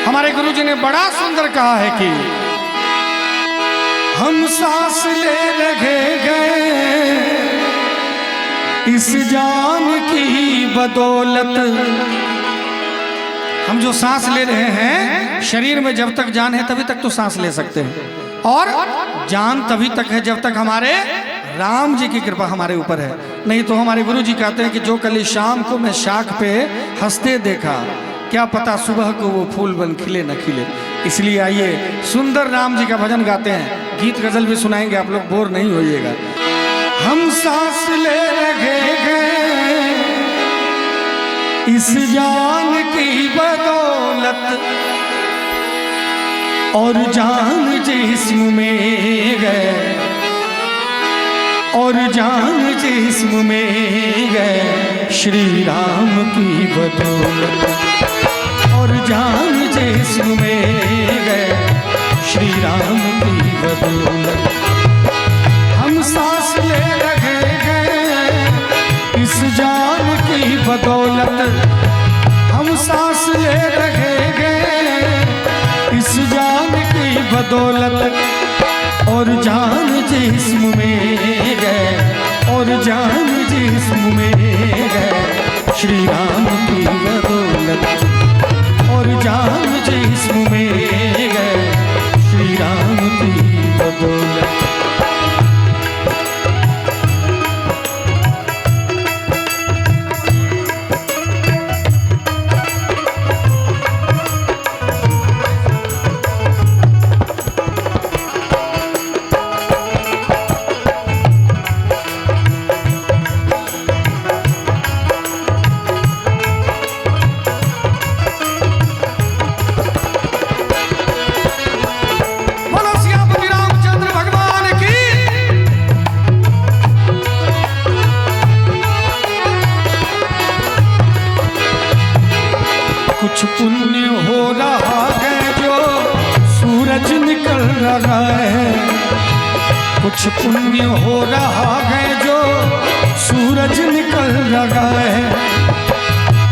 हमारे गुरुजी ने बड़ा सुंदर कहा है कि हम सांस ले रहे गए इस जान की बदौलत। हम जो सांस ले रहे हैं, शरीर में जब तक जान है तभी तक तो सांस ले सकते हैं, और जान तभी तक है जब तक हमारे राम जी की कृपा हमारे ऊपर है। नहीं तो हमारे गुरु जी कहते हैं कि जो कल शाम को मैं शाख पे हंसते देखा, क्या पता सुबह को वो फूल बन खिले न खिले। इसलिए आइए सुंदर राम जी का भजन गाते हैं, गीत गजल भी सुनाएंगे, आप लोग बोर नहीं होइएगा। हम सांस ले रहे हैं इस जान की बदौलत, और जान जिस्म में गए, और जान जिस्म में गए श्री राम की बदौलत, और जान जिस्म में गए श्री राम की बदौलत। हम सांस ले रहे हैं इस जान की बदौलत, हम सांस ले रहे हैं इस जान की बदौलत, और जान जिस्म में गए, और जान जिस्म में गए श्री राम की बदौलत, और जान जिस्म में गए श्री राम की बदौलत। कुछ पुण्य हो रहा है जो सूरज निकल रहा है, कुछ पुण्य हो रहा है जो सूरज निकल रहा है,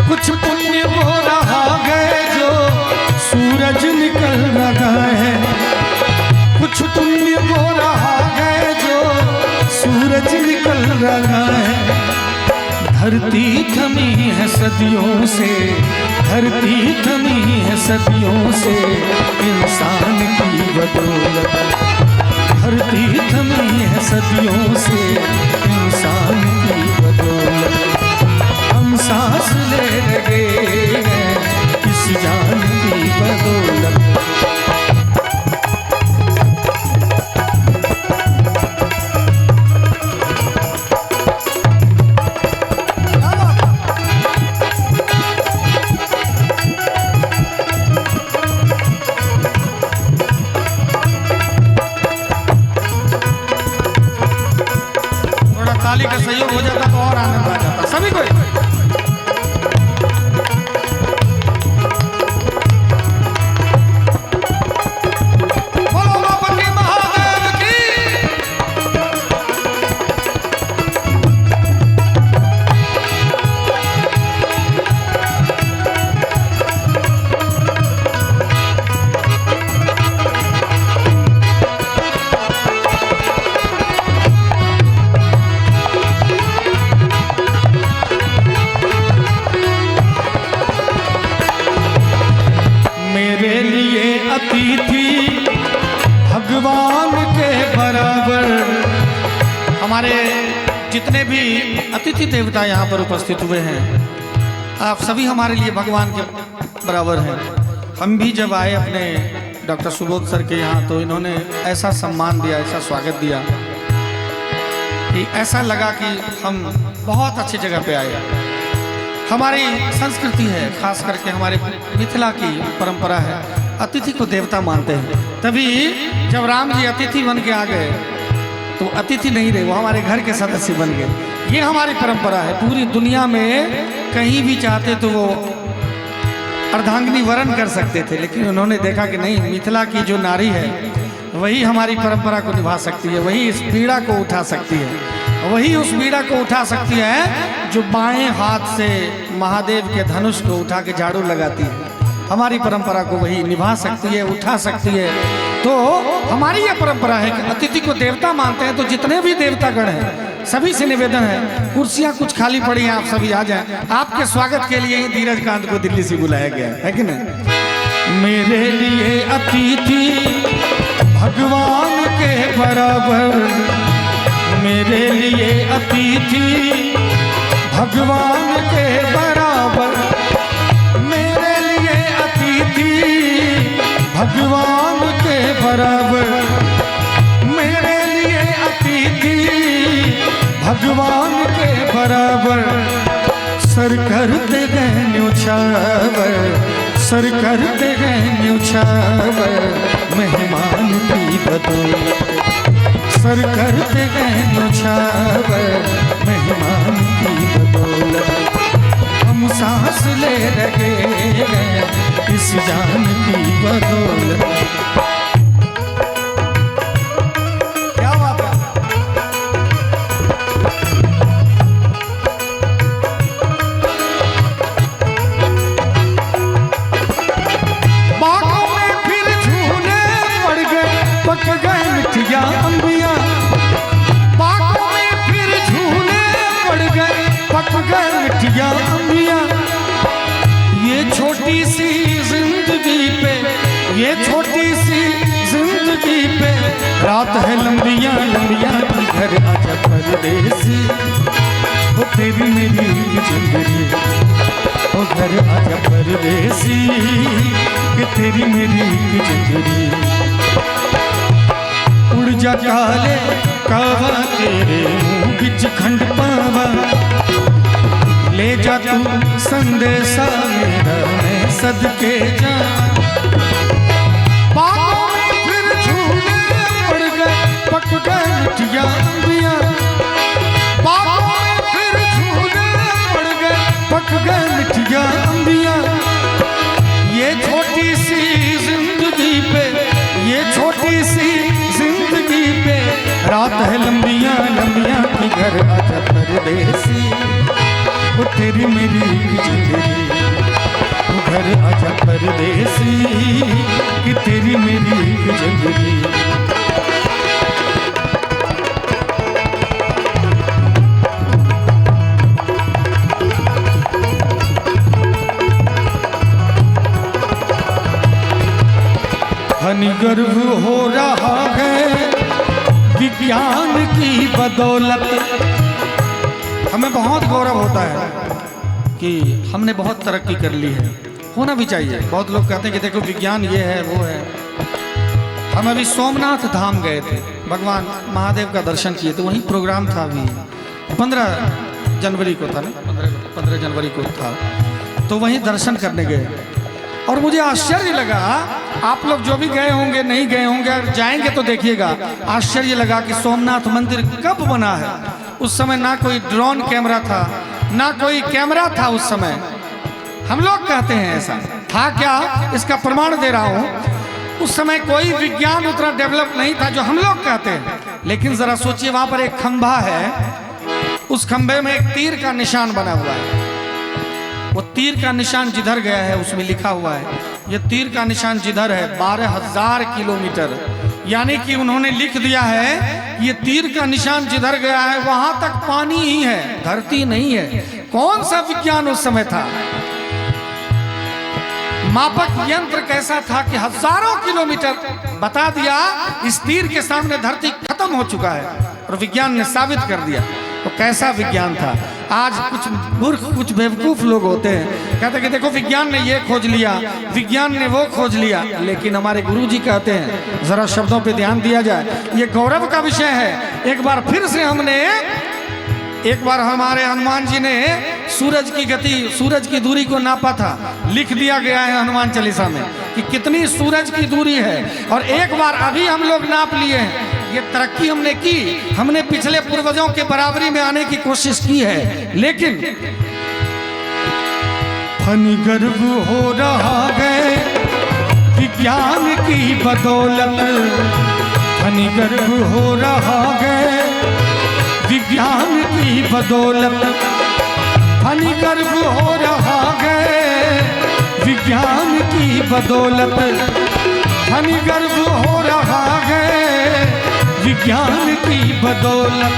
कुछ पुण्य हो रहा है जो सूरज निकल रहा है, कुछ पुण्य हो रहा है जो सूरज निकल रहा है। धरती थमी है सदियों से, धरती थमी है सदियों से इंसान की बदौलत, धरती थमी है सदियों से इंसान की बदौलत। हम सांस ले रहे हैं इस जान की बदौलत। ताली का सहयोग हो जाता तो और आनंद आ जाता सभी को। बोलो बाबा महादेव की। अतिथि भगवान के बराबर। हमारे जितने भी अतिथि देवता यहाँ पर उपस्थित हुए हैं, आप सभी हमारे लिए भगवान के बराबर हैं। हम भी जब आए अपने डॉक्टर सुबोध सर के यहाँ, तो इन्होंने ऐसा सम्मान दिया, ऐसा स्वागत दिया कि ऐसा लगा कि हम बहुत अच्छी जगह पे आए। हमारी संस्कृति है, खास करके हमारे मिथिला की परंपरा है, अतिथि को देवता मानते हैं। तभी जब राम जी अतिथि बन के आ गए तो अतिथि नहीं रहे, वो हमारे घर के सदस्य बन गए। ये हमारी परंपरा है। पूरी दुनिया में कहीं भी चाहते तो वो अर्धांगिनी वरण कर सकते थे, लेकिन उन्होंने देखा कि नहीं, मिथिला की जो नारी है वही हमारी परंपरा को निभा सकती है, वही इस पीड़ा को उठा सकती है, वही उस पीड़ा को उठा सकती है जो बाएं हाथ से महादेव के धनुष को उठा के झाड़ू लगाती है। हमारी परंपरा को वही निभा सकती है, उठा सकती है। तो हमारी ये परंपरा है कि अतिथि को देवता मानते हैं, तो जितने भी देवतागण हैं सभी से निवेदन है, कुर्सियां कुछ खाली पड़ी हैं, आप सभी आ जाएं। आपके स्वागत के लिए ही धीरज कांत को दिल्ली से बुलाया गया है कि नहीं। मेरे लिए अतिथि भगवान के बराबर, मेरे लिए अतिथि भगवान के बराबर, मेरे लिए अतिथि भगवान के बराबर, मेरे लिए अतिथि भगवान के बराबर। सर करते गए न्यौछावर, सर करते गए न्यौछावर, मेहमान की बदौलत सर करते गए न्यौछावर, मेहमान की बदौलत। हम सांस ले रहे हैं इस जान की बदौलत। क्या बात है। बागों में फिर झूले पड़ गए, पक गए मिठिया अंबिया, बागों में फिर झूले पड़ गए, पक गए मिठिया अंबिया। ये छोटी सी जिंदगी पे, ये छोटी सी जिंदगी पे रात है लंबिया लंबिया, घर आजा परदेसी वो तेरी मेरी जिंदगी, वो घर आजा परदेसी कि तेरी मेरी जिंदगी। उड़ जा काले कावा तेरे मुंह बिच खंड पावा, ले जा तू संदेशा मेरा मैं सदके जा। बागों में फिर झूले पड़ गए, पक गए मिठिया अंबिया, बागों में फिर झूले पड़ गए, पक गए मिठिया अंबिया। ये छोटी सी जिंदगी पे, ये छोटी सी जिंदगी पे रात है लंबिया लंबिया, कि घर आजा परदेसी वो तेरी मेरी जिंदगी, वो घर आजा परदेसी कि तेरी मेरी जिंदगी। गर्व हो रहा है विज्ञान की बदौलत। हमें बहुत गौरव होता है कि हमने बहुत तरक्की कर ली है, होना भी चाहिए। बहुत लोग कहते हैं कि देखो विज्ञान ये है वो है। हम अभी सोमनाथ धाम गए थे, भगवान महादेव का दर्शन किए, तो वहीं प्रोग्राम था अभी 15 जनवरी को था ना, 15 जनवरी को था, तो वहीं दर्शन करने गए। और मुझे आश्चर्य लगा, आप लोग जो भी गए होंगे नहीं गए होंगे, अगर जाएंगे तो देखिएगा, आश्चर्य लगा कि सोमनाथ मंदिर कब बना है। उस समय ना कोई ड्रोन कैमरा था, ना कोई कैमरा था उस समय। हम लोग कहते हैं ऐसा था क्या, इसका प्रमाण दे रहा हूं। उस समय कोई विज्ञान उतना डेवलप नहीं था जो हम लोग कहते हैं। लेकिन जरा सोचिए, वहां पर एक खंभा है, उस खंभे में एक तीर का निशान बना हुआ है। वो तीर का निशान जिधर गया है उसमें लिखा हुआ है, ये तीर का निशान जिधर है 12,000 किलोमीटर, यानी कि उन्होंने लिख दिया है ये तीर का निशान जिधर गया है वहां तक पानी ही है, धरती नहीं है। कौन सा विज्ञान उस समय था। मापक यंत्र कैसा था कि हजारों किलोमीटर बता दिया इस तीर के सामने धरती खत्म हो चुका है, और विज्ञान ने साबित कर दिया। तो कैसा विज्ञान था। आज कुछ मूर्ख, कुछ बेवकूफ लोग होते हैं, कहते हैं कि देखो विज्ञान ने ये खोज लिया, विज्ञान ने वो खोज लिया। लेकिन हमारे गुरुजी कहते हैं, जरा शब्दों पे ध्यान दिया जाए, ये गौरव का विषय है। एक बार फिर से एक बार हमारे हनुमान जी ने सूरज की गति, सूरज की दूरी को नापा था। लिख दिया गया है हनुमान चालीसा में कि कितनी सूरज की दूरी है, और एक बार अभी हम लोग नाप लिए हैं। ये तरक्की हमने की, हमने पिछले पूर्वजों के बराबरी में आने की कोशिश की है, लेकिन फनी गर्व हो रहा है विज्ञान की बदौलत, फनी गर्व हो रहा है विज्ञान की बदौलत, फनी गर्व हो रहा है विज्ञान की बदौलत धन गर्भ हो रहा है, विज्ञान की बदौलत।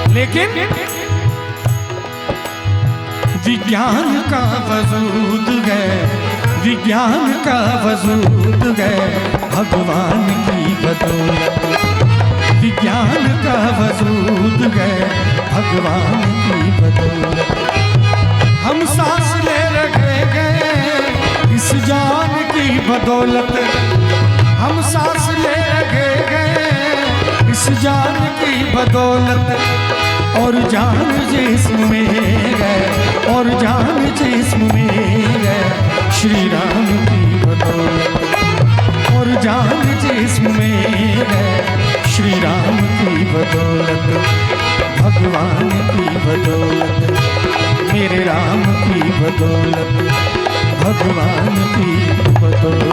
लेकिन विज्ञान का वजूद है, विज्ञान का वजूद है भगवान की बदौलत। विज्ञान का वजूद है भगवान की बदौलत। हम सांस ले रहे हैं इस जान की बदौलत, हम सांस ले रहे हैं इस जान की बदौलत। और जान जिस्म में है, और जान जिस्म में है श्री राम की बदौलत। और जान जिस्म में है श्री राम की बदौलत, भगवान की बदौलत, मेरे राम की बदौलत, भगवान की बदौलत।